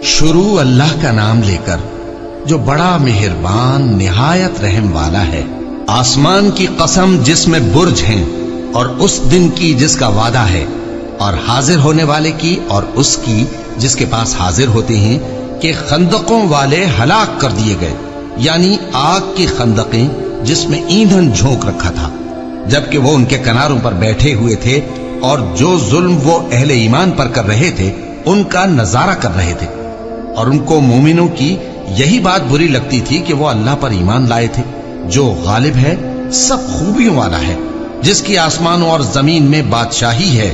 شروع اللہ کا نام لے کر جو بڑا مہربان نہایت رحم والا ہے۔ آسمان کی قسم جس میں برج ہیں، اور اس دن کی جس کا وعدہ ہے، اور حاضر ہونے والے کی اور اس کی جس کے پاس حاضر ہوتے ہیں، کہ خندقوں والے ہلاک کر دیے گئے، یعنی آگ کی خندقیں جس میں ایندھن جھونک رکھا تھا، جبکہ وہ ان کے کناروں پر بیٹھے ہوئے تھے، اور جو ظلم وہ اہل ایمان پر کر رہے تھے ان کا نظارہ کر رہے تھے، اور ان کو مومنوں کی یہی بات بری لگتی تھی کہ وہ اللہ پر ایمان لائے تھے، جو غالب ہے، سب خوبیوں والا ہے، جس کی آسمانوں اور زمین میں بادشاہی ہے،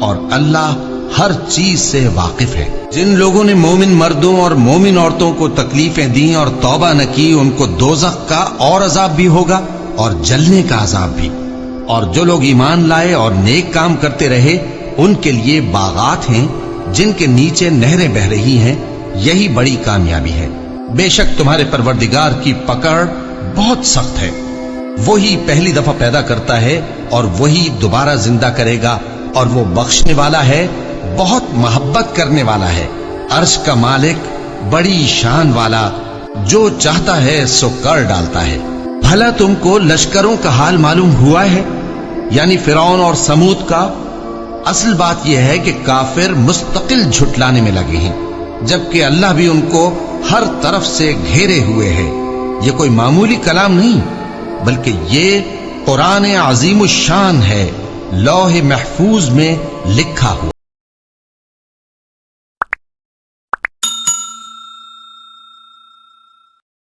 اور اللہ ہر چیز سے واقف ہے۔ جن لوگوں نے مومن مردوں اور مومن عورتوں کو تکلیفیں دیں اور توبہ نہ کی، ان کو دوزخ کا اور عذاب بھی ہوگا اور جلنے کا عذاب بھی، اور جو لوگ ایمان لائے اور نیک کام کرتے رہے ان کے لیے باغات ہیں جن کے نیچے نہریں بہ رہی ہیں، یہی بڑی کامیابی ہے۔ بے شک تمہارے پروردگار کی پکڑ بہت سخت ہے، وہی پہلی دفعہ پیدا کرتا ہے اور وہی دوبارہ زندہ کرے گا، اور وہ بخشنے والا ہے، بہت محبت کرنے والا ہے، عرش کا مالک، بڑی شان والا، جو چاہتا ہے سو کر ڈالتا ہے۔ بھلا تم کو لشکروں کا حال معلوم ہوا ہے، یعنی فرعون اور سمود کا؟ اصل بات یہ ہے کہ کافر مستقل جھٹلانے میں لگے ہیں، جبکہ اللہ بھی ان کو ہر طرف سے گھیرے ہوئے ہے۔ یہ کوئی معمولی کلام نہیں، بلکہ یہ قرآن عظیم الشان ہے، لوح محفوظ میں لکھا ہوا۔